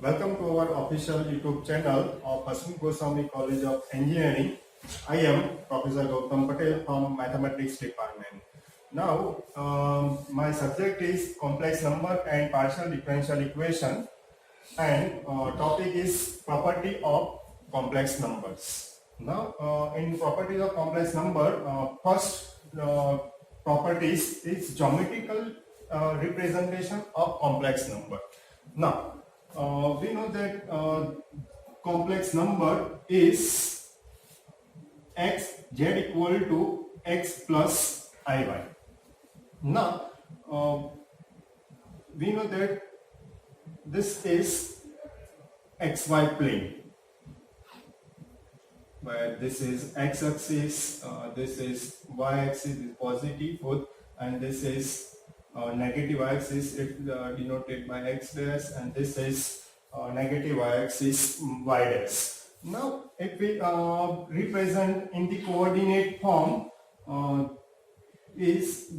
Welcome to our official YouTube channel of Hasmukh Goswami College of Engineering. I am Professor Gautam Patel from Mathematics Department. Now, my subject is complex number and partial differential equation, and topic is property of complex numbers. Now, in properties of complex number, first properties is geometrical representation of complex number. Now, we know that complex number is x z equal to x plus iy. Now, we know that this is xy plane, where this is x-axis, this is y-axis is positive foot, and this is negative y-axis, it denoted by x dash, and this is negative y-axis y dash. Now, if we represent in the coordinate form, is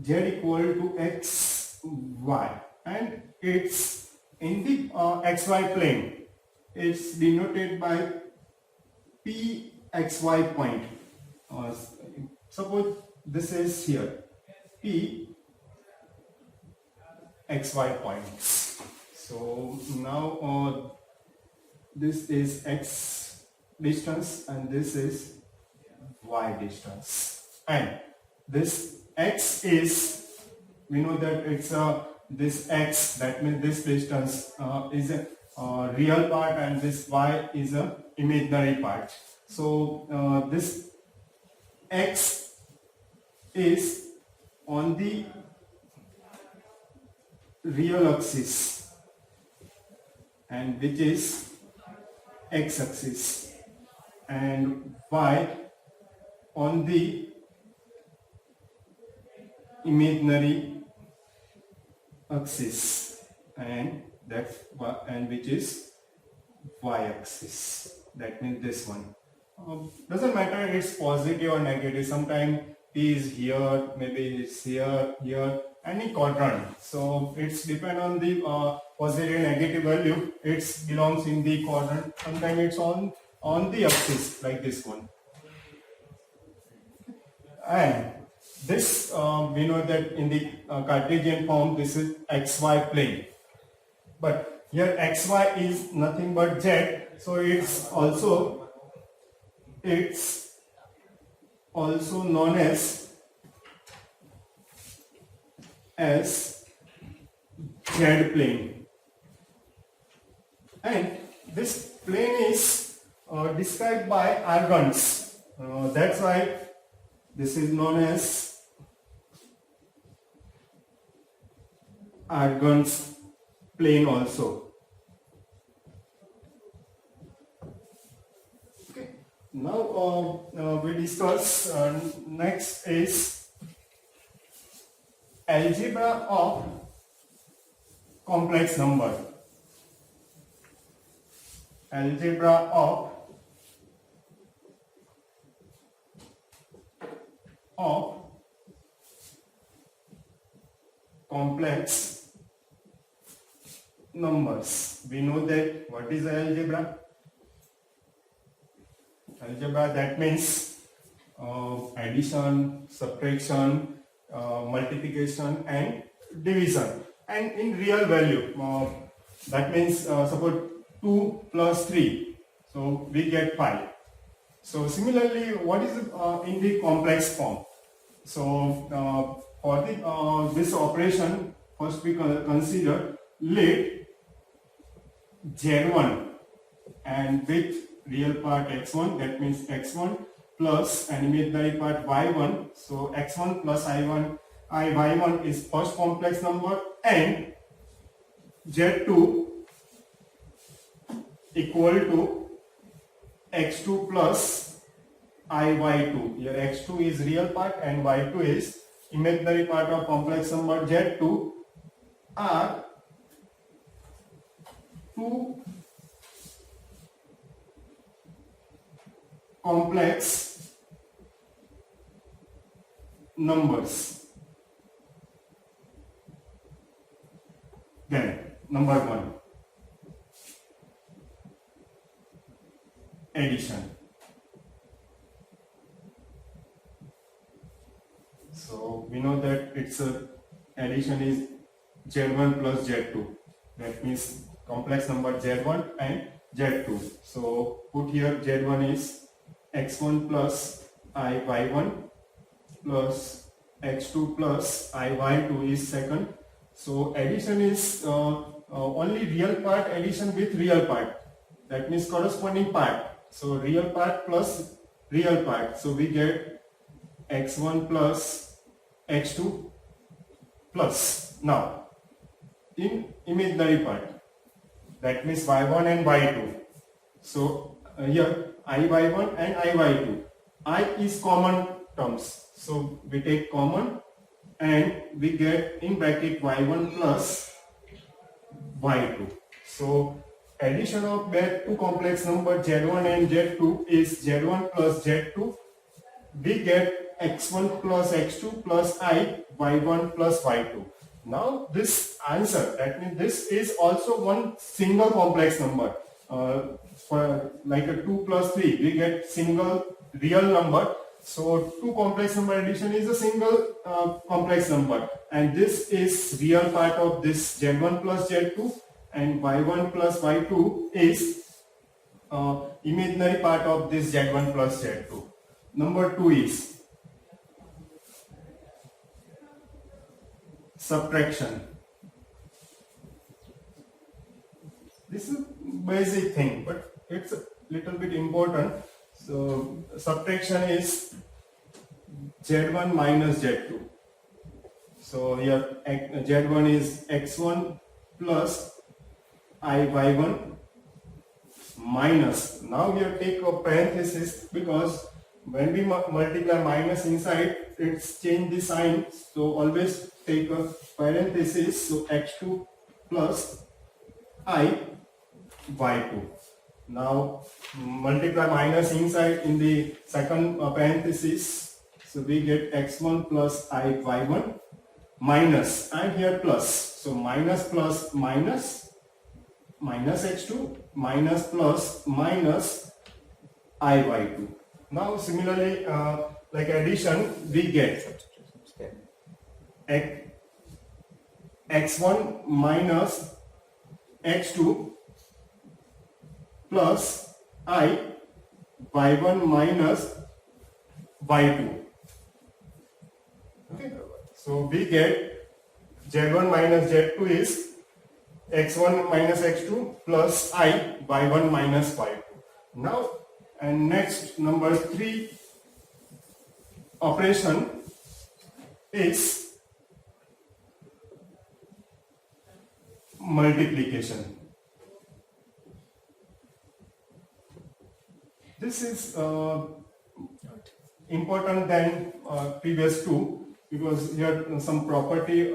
z equal to x y, and it's in the xy plane, it's denoted by pxy point. Suppose this is here p xy points. So now this is x distance and this is y distance, and this x is, we know that it's this x, that means this distance is a real part and this y is a imaginary part. So this x is on the real axis, and which is x axis, and y on the imaginary axis, and that's and which is y axis, that means this one. Doesn't matter it's positive or negative, sometimes p is here, maybe it's here, any quadrant. So it's depend on the positive negative value, it belongs in the quadrant. Sometimes it's on the axis like this one. And this we know that in the Cartesian form this is xy plane, but here xy is nothing but z, so it's also known as z plane, and this plane is described by Argand's. That's why this is known as Argand's plane also. Okay. Now we discuss next is algebra of complex number. Algebra of complex numbers. We know that what is algebra? Algebra, that means addition, subtraction, multiplication and division, and in real value, that means suppose 2 plus 3, so we get 5. So similarly, what is in the complex form? So for the this operation, first we consider let z1 and with real part x1, that means x1 plus an imaginary part y1, so x1 plus y1 is first complex number, and z2 equal to x2 plus iy2. Here x2 is real part and y2 is imaginary part of complex number z2 are two complex numbers. Then number 1, addition. So we know that its addition is Z1 plus Z2. That means complex number Z1 and Z2. So put here Z1 is x1 plus I y1 plus x2 plus I y2 is second. So addition is only real part addition with real part. That means corresponding part. So real part plus real part. So we get x1 plus x2 plus. Now in imaginary part, that means y1 and y2. So here I y1 and I y2. I is common terms. So we take common and we get in bracket y1 plus y2. So addition of that two complex number z1 and z2 is z1 plus z2. We get x1 plus x2 plus I y1 plus y2. Now this answer, that means this is also one single complex number. For like a 2 plus 3, we get single real number. So two complex number addition is a single complex number, and this is real part of this z1 plus z2, and y1 plus y2 is imaginary part of this z1 plus z2. Number 2 is subtraction. This is basic thing, but it's a little bit important. So subtraction is z1 minus z2. So here z1 is x1 plus I y1 minus. Now here take a parenthesis, because when we multiply minus inside, it's change the sign. So always take a parenthesis. So x2 plus I y2. Now multiply minus inside in the second parenthesis. So we get x1 plus I y1 minus, and here plus. So minus plus minus, minus x2, minus plus minus I y2. Now similarly, like addition, we get x1 minus x2 plus I y1 minus y2. Okay. So we get z1 minus z2 is x1 minus x2 plus I y1 minus y2. Now, and next number 3 operation is multiplication. This is important than previous two, because here some property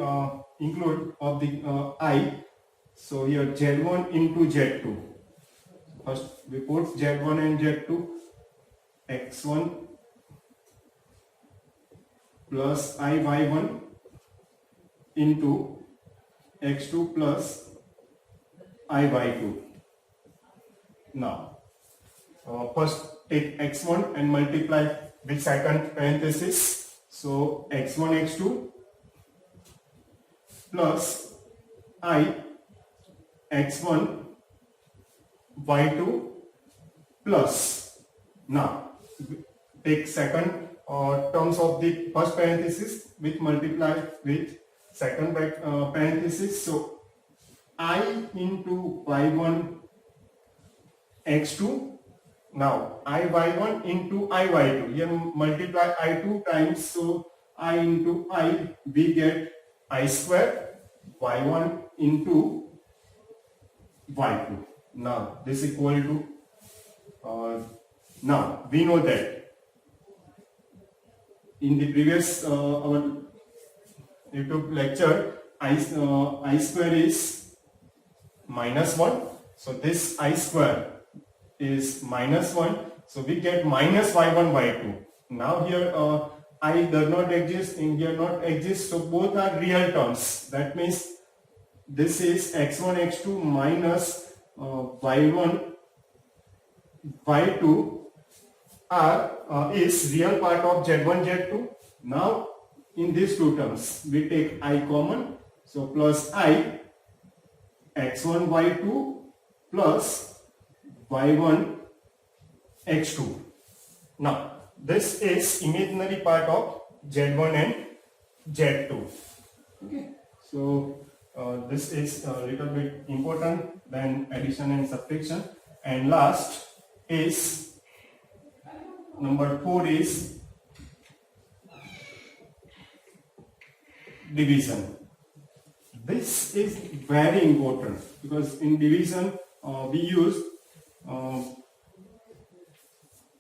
include of the I. So here z1 into z2. First we put z1 and z2, x1 plus I y1 into x2 plus I y2. Now first take x1 and multiply with second parenthesis. So x1 x2 plus I x1 y2 plus. Now take second terms of the first parenthesis with multiply with second parenthesis. So I into y1 x2. Now I y1 into I y2. Here multiply I2 times. So I into I, we get I square y1 into y2. Now this equal to now we know that in the previous our YouTube lecture, I square is minus 1. So this I square is minus 1. So we get minus y1 y2. Now here I does not exist, in here not exist. So both are real terms. That means this is x1 x2 minus y1 y2 is real part of z1 z2. Now in these two terms we take I common, so plus I x1 y2 plus y1 x2. Now this is imaginary part of z1 and z2. Okay, so this is a little bit important than addition and subtraction. And last is number 4 is division. This is very important because in division we use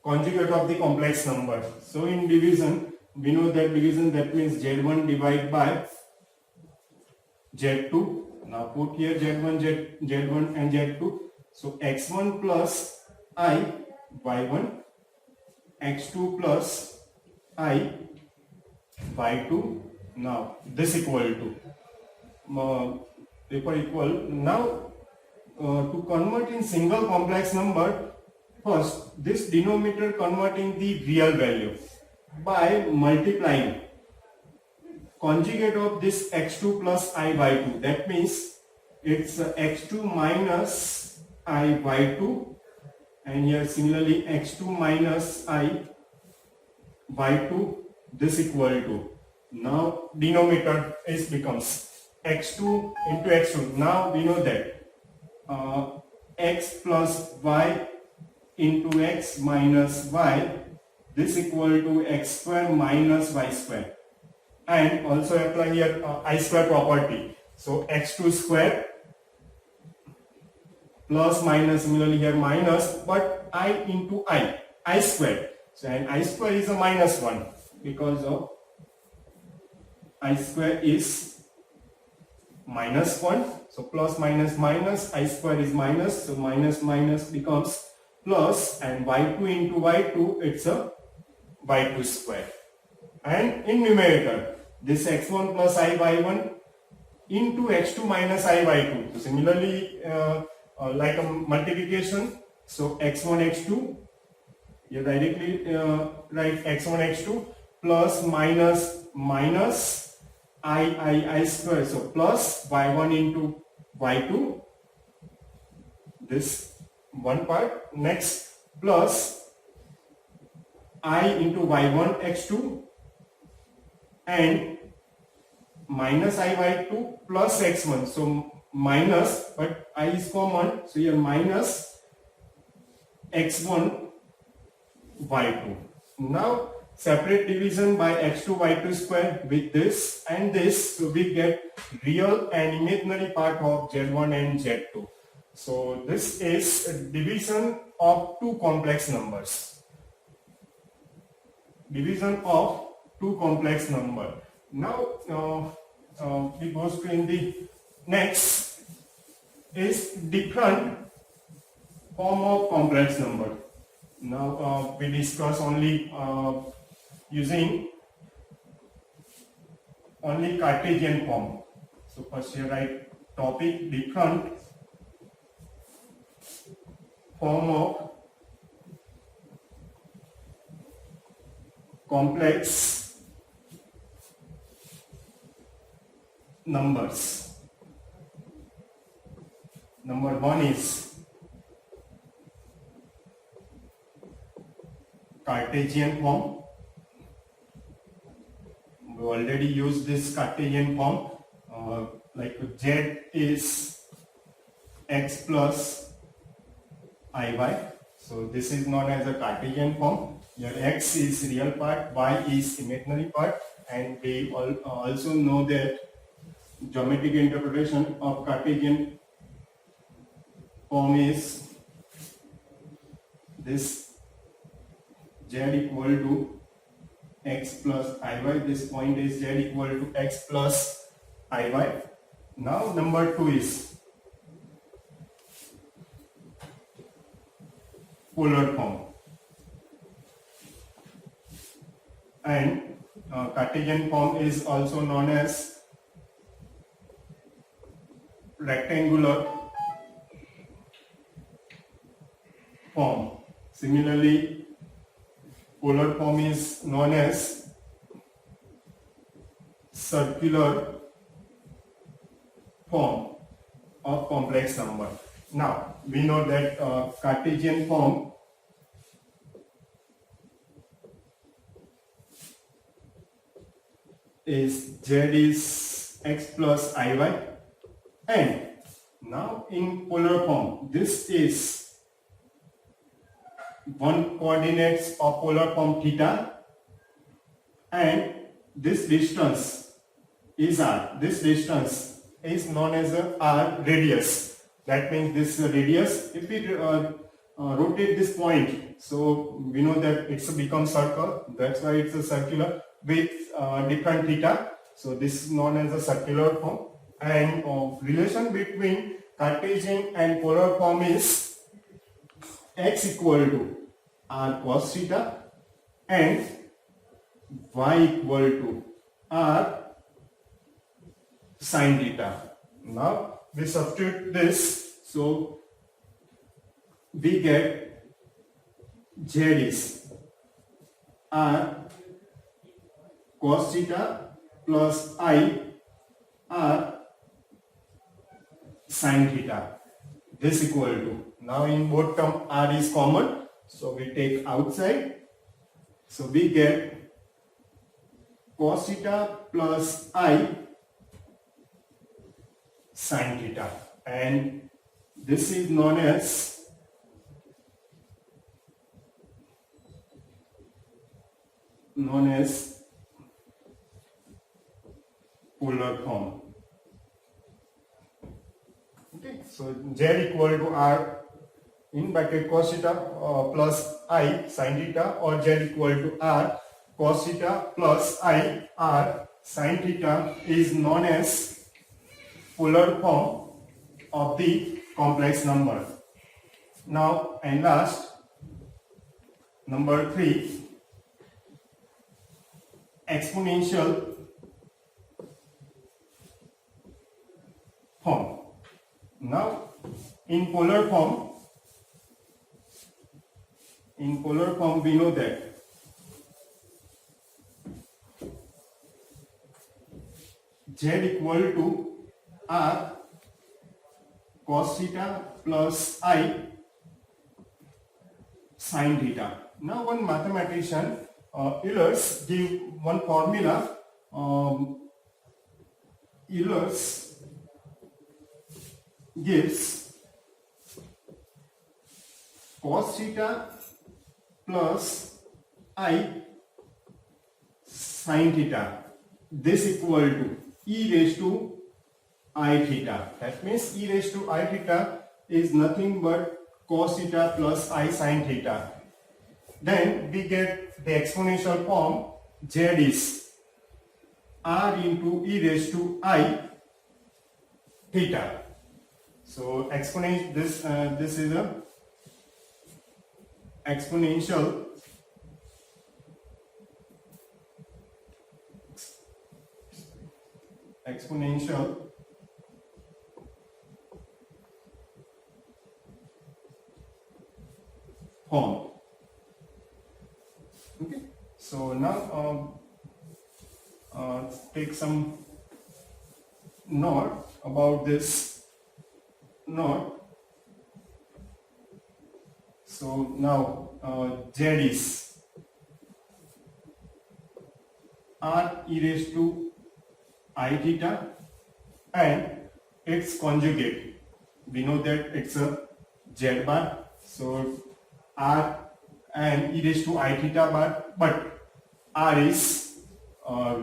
conjugate of the complex number. So in division we know that division, that means z1 divided by z2. Now put here z1 z1 and z2. So x1 plus I y1, x2 plus I y2. Now this equal to paper equal. Now to convert in single complex number, first this denominator converting the real value by multiplying conjugate of this x2 plus I y2. That means it's x2 minus I y2, and here similarly x2 minus I y2, this equal to, now denominator is becomes x2 into x2. Now we know that x plus y into x minus y, this equal to x square minus y square, and also apply here I square property. So x2 square plus minus, similarly here minus, but I into I square. So and I square is a minus 1 because of I square is minus 1. So plus minus minus, I square is minus, so minus minus becomes plus, and y2 into y2, it's a y2 square. And in numerator, this x1 plus I y1 into x2 minus I y2. So similarly, like a multiplication, so x1 x2, you directly write x1 x2 plus minus minus I square, so plus y1 into y2, this one part. Next plus I into y1 x2 and minus I y2 plus x1, so minus, but I is common, so here minus x1 y2. Now separate division by x2 y2 square with this and this, so we get real and imaginary part of z1 and z2. So this is a division of two complex numbers. Division of two complex number. Now we go to in the next is different form of complex number. Now we discuss only using only Cartesian form. So first here write topic different form of complex numbers. Number one is Cartesian form. We already used this Cartesian form, like z is x plus iy. So this is known as a Cartesian form. Your x is real part, y is imaginary part, and we also know that geometric interpretation of Cartesian form is this z equal to x plus iy. This point is z equal to x plus iy. Now number two is polar form, and Cartesian form is also known as rectangular form. Similarly, polar form is known as circular form of complex number. Now we know that Cartesian form is z is x plus iy, and now in polar form this is one coordinates of polar form theta, and this distance is r. This distance is known as r radius. That means this radius, if we rotate this point, so we know that it's become circle. That's why it's a circular with different theta. So this is known as a circular form, and relation between Cartesian and polar form is x equal to r cos theta and y equal to r sin theta. Now we substitute this, so we get z is r cos theta plus I r sin theta. This equal to, now in both term r is common, so we take outside, so we get cos theta plus I sin theta, and this is known as polar form. Okay, so z equal to r in bracket cos theta plus I sin theta, or z equal to r cos theta plus I r sin theta is known as polar form of the complex number. Now, and last, number 3, exponential form. Now, in polar form we know that z equal to r cos theta plus I sin theta. Now one mathematician Ehlers give one formula. Ehlers gives cos theta plus I sin theta. This equal to e raised to I theta. That means e raised to I theta is nothing but cos theta plus I sin theta. Then we get the exponential form z is r into e raised to I theta. So exponential, this is a exponential form. Okay, so now take some note about this note. So now z is r e raised to I theta and its conjugate. We know that it's a z bar, so r and e raised to I theta bar, but r is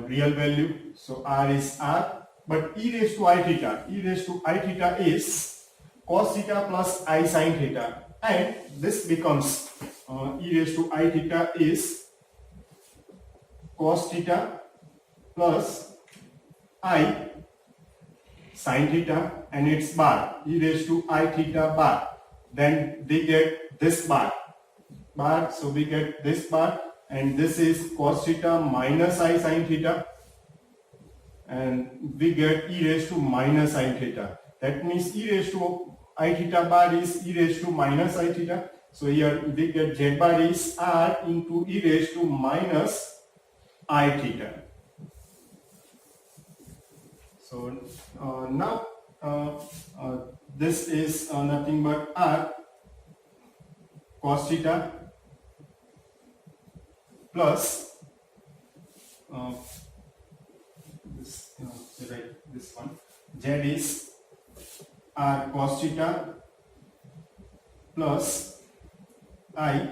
real value, so r is r, but e raised to I theta is cos theta plus I sin theta, and this becomes e raised to I theta is cos theta plus I sin theta, and its bar e raised to I theta bar. Then we get this bar, so we get this bar, and this is cos theta minus I sin theta, and we get e raised to minus I theta. That means e raised to I theta bar is e raised to minus I theta, So here we get z bar is r into e raised to minus I theta. So now this is nothing but r cos theta plus this one, z is r cos theta plus I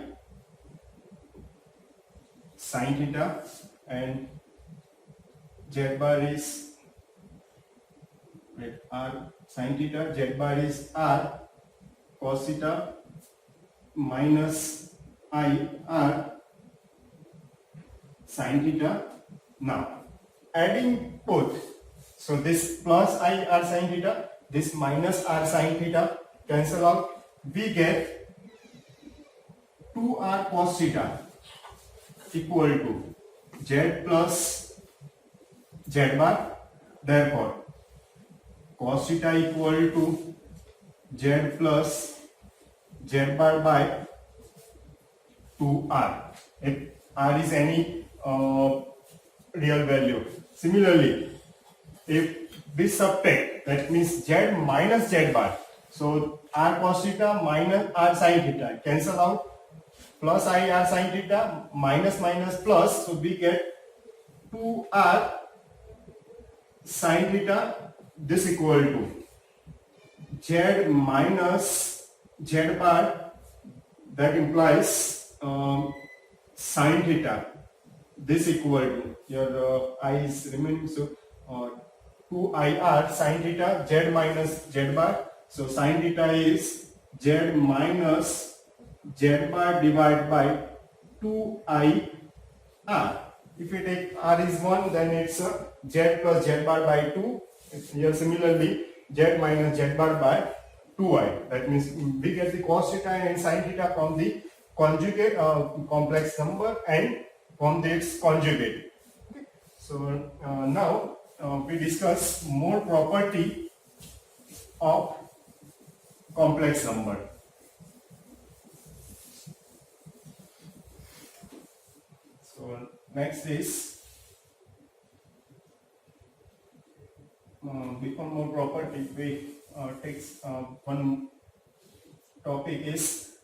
sin theta, and z bar is r sin theta, z bar is r cos theta minus I r sin theta. Now adding both, so this plus I r sin theta, this minus r sin theta cancel out, we get 2r cos theta equal to z plus z bar. Therefore cos theta equal to z plus z bar by 2r, if r is any real value. Similarly, if we subtract, that means z minus z bar, so r cos theta minus r sin theta cancel out, plus I r sin theta minus minus plus, so we get 2r sin theta, this equal to z minus z bar, that implies sin theta, this equal to, your I is remaining, so 2ir sin theta z minus z bar, so sin theta is z minus z bar divided by 2ir. If you take r is 1, then it's z plus z bar by 2. Here similarly z minus z bar by 2i. That means we get the cos theta and sin theta from the conjugate complex number and from its conjugate. Okay. So now we discuss more property of complex number. So next is before more property, we take one topic is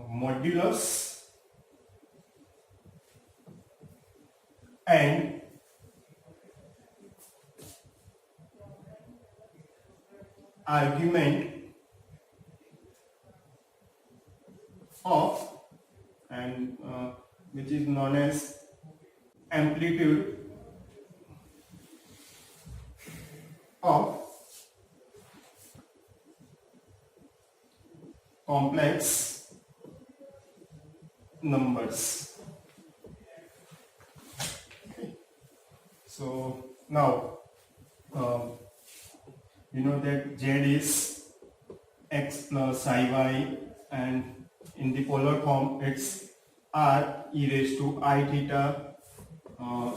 modulus and argument of, and which is known as amplitude of complex numbers. Okay. So now you know that z is x plus iy, and in the polar form it's r e raised to I theta,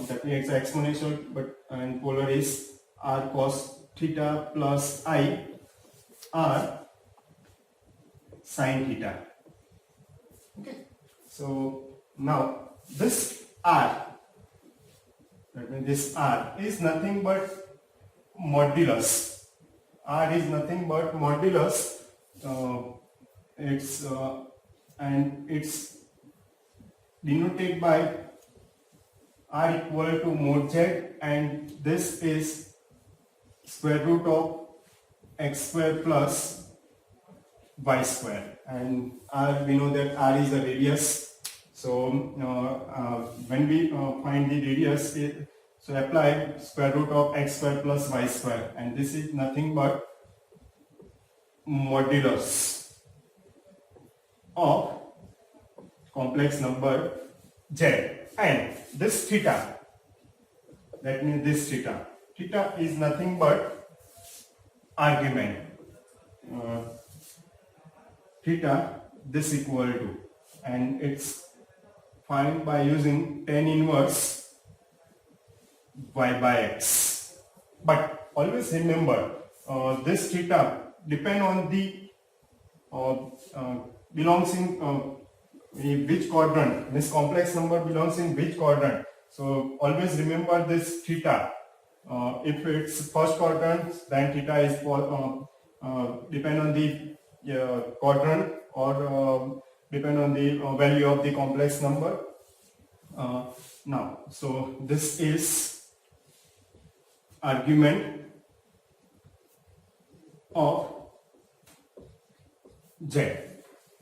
that means exponential, but and polar is r cos theta plus I r sin theta. Okay, so now this r, that means this r is nothing but modulus. R is nothing but modulus. It's denoted by r equal to mod z, and this is square root of x square plus y square, and r, we know that r is the radius. So when we find the radius, so apply square root of x square plus y square, and this is nothing but modulus of complex number z, and this theta, that means this theta is nothing but argument. Theta, this equal to, and it's find by using tan inverse y by x. But always remember this theta depend on the belongs in which quadrant, means complex number belongs in which quadrant. So always remember this theta. If it's first quadrant, then theta is depend on the quadrant, or depend on the value of the complex number. Now, so this is argument of Z.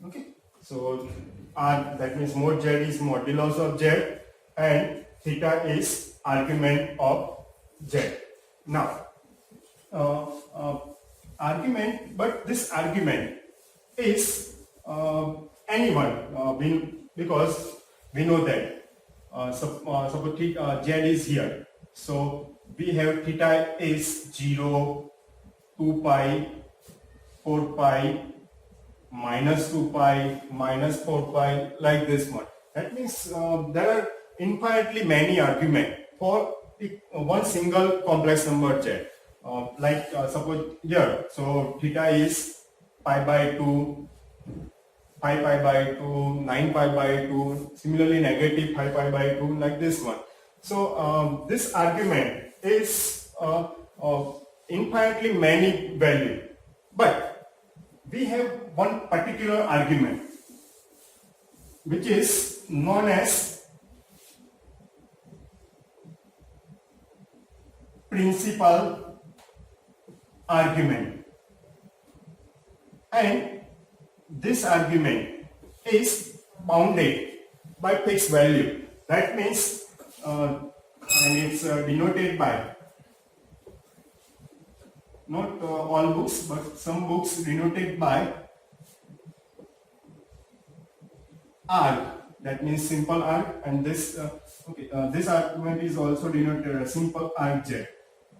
Okay, so R, that means mod Z is modulus of Z, and theta is argument of Z. Now, argument, but this argument is anyone, because we know that suppose Z is here, so we have theta is 0, 2 pi, 4 pi, minus 2 pi, minus 4 pi, like this one. That means there are infinitely many arguments for one single complex number Z. Suppose here, so theta is pi by 2, 5 pi by 2, 9 pi by 2, similarly negative 5 pi by 2, like this one. So this argument is infinitely many value, but we have one particular argument which is known as principal argument, and this argument is bounded by fixed value. That means and it's denoted by, not all books, but some books denoted by arg, that means simple arg, and this this argument is also denoted as simple arg Z.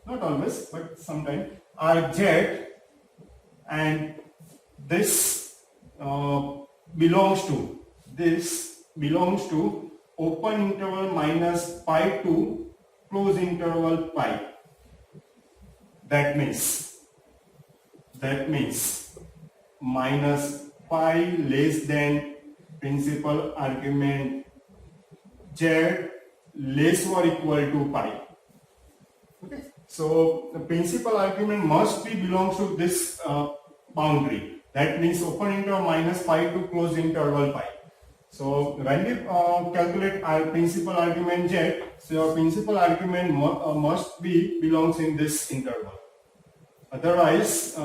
Not always, but sometimes arg Z, and this belongs to open interval minus pi to close interval pi. That means minus pi less than principal argument Z less or equal to pi. Okay. So the principal argument must be belongs to this boundary. That means open interval minus pi to close interval pi. So when we calculate our principal argument Z, so our principal argument must be belongs in this interval. Otherwise,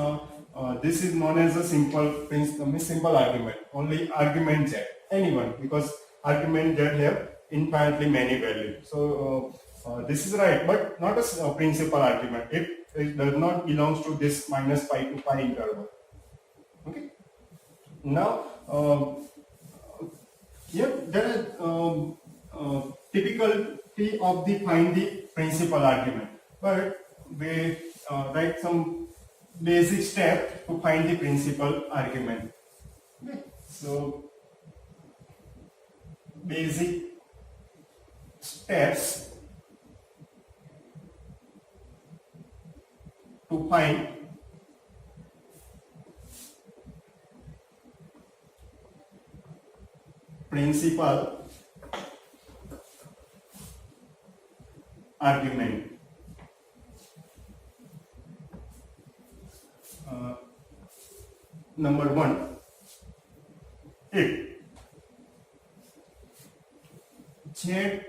this is known as a simple argument. Only argument Z, anyone, because argument Z have infinitely many values. So this is right, but not a principal argument if it does not belongs to this minus pi to pi interval. Okay. Now, there are difficulty of the find the principal argument, but we write some basic step to find the principal argument. Okay. So basic steps to find principal argument. Number one, if Z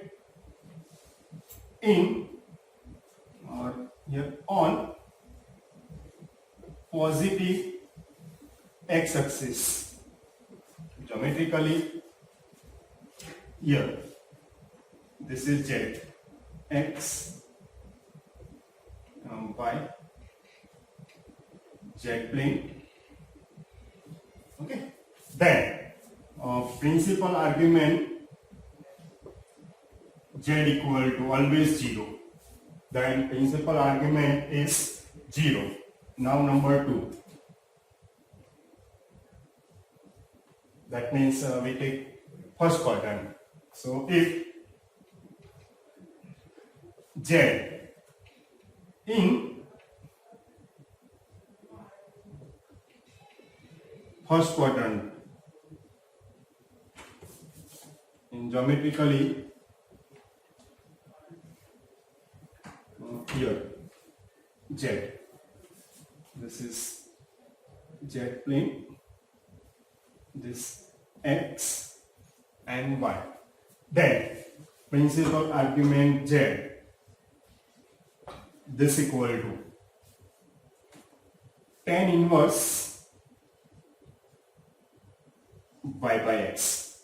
in or here on positive x-axis, geometrically here this is Z, x, y, Z plane. Okay, then principal argument Z equal to always 0, then principal argument is 0. Now number 2, that means we take first quadrant. So if Z in first quadrant geometrically here Z. This is Z plane, this X and Y. Then principal argument Z, this equal to tan inverse y by x.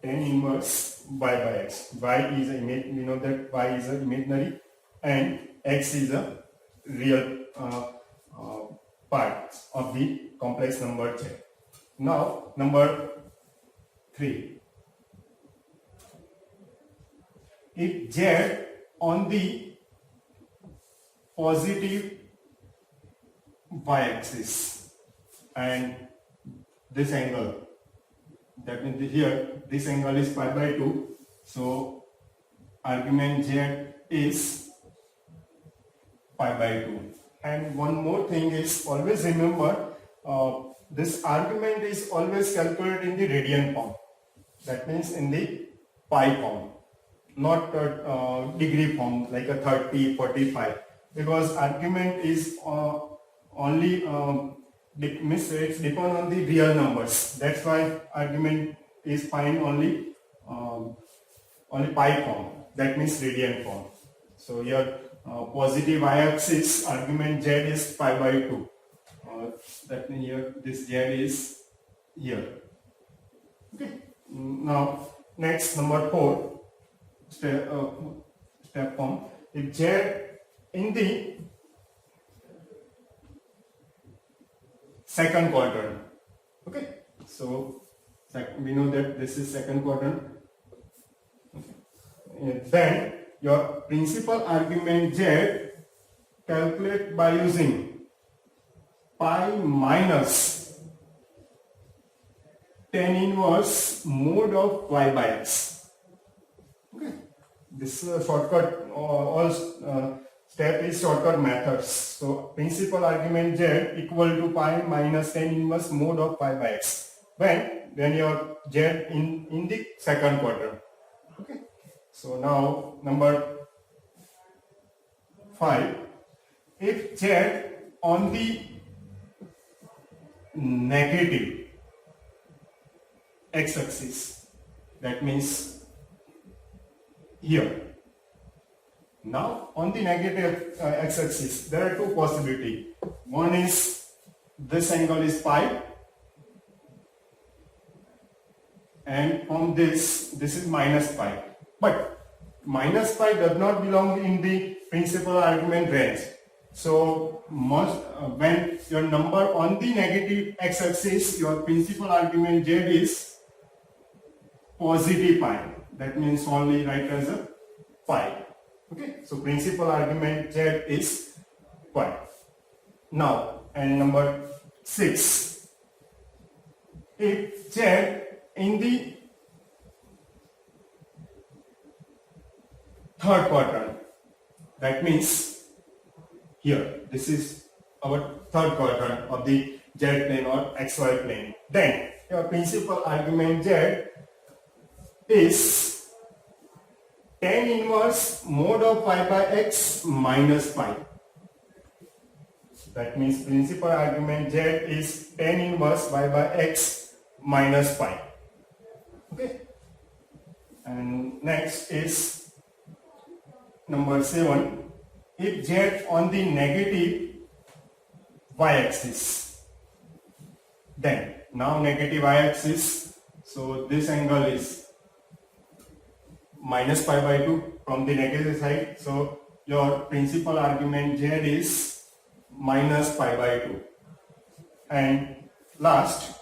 Tan inverse y by x. Y is a we know that y is a imaginary and x is a real part of the complex number Z. Now number 3. If Z on the positive y-axis and this angle, that means here this angle is pi by 2, so argument Z is pi by 2. And one more thing is, always remember this argument is always calculated in the radian form, that means in the pi form, not degree form like a 30, 45, because argument is only it's depend on the real numbers. That's why argument is find only pi form, that means radian form. So here positive y-axis argument Z is pi by 2. That means here this Z is here. Okay. Now next number 4 step form. If Z in the second quadrant, okay, so we know that this is second quadrant, okay. Then your principal argument Z calculate by using pi minus tan inverse mod of y by x. Okay, this is a shortcut. All step is shortcut methods. So principal argument Z equal to pi minus tan inverse mod of y by x when your Z in the second quadrant. Okay. So now number 5. If Z on the negative x-axis, that means here. Now on the negative x-axis there are two possibilities. One is this angle is pi, and from this is minus pi. But minus pi does not belong in the principal argument range. So when your number on the negative x-axis, your principal argument Z is positive pi. That means only write as a pi. Okay, so principal argument Z is pi. Now, and number 6. If Z in the third quadrant, that means here, this is our third quadrant of the Z plane or XY plane. Then your principal argument Z is tan inverse mod of pi by x minus pi. That means principal argument Z is tan inverse y by x minus pi. Okay. And next is number 7. If Z on the negative y-axis, then now negative y-axis, so this angle is minus pi by 2 from the negative side, so your principal argument Z is minus pi by 2. And last,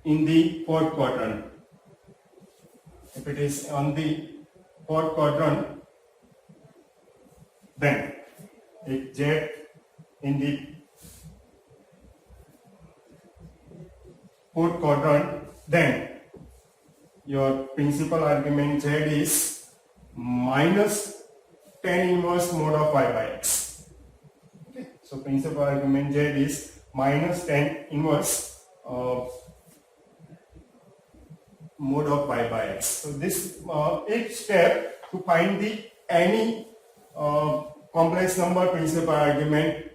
in the fourth quadrant, if it is on the fourth quadrant, then if Z in the fourth quadrant, then your principal argument Z is minus tan inverse mod of y by x. Okay, so principal argument Z is minus tan inverse mode of y by x. So this each step to find the any complex number principal argument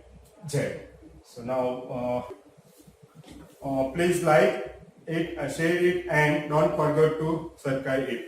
z. So now please like it, share it, and don't forget to subscribe it.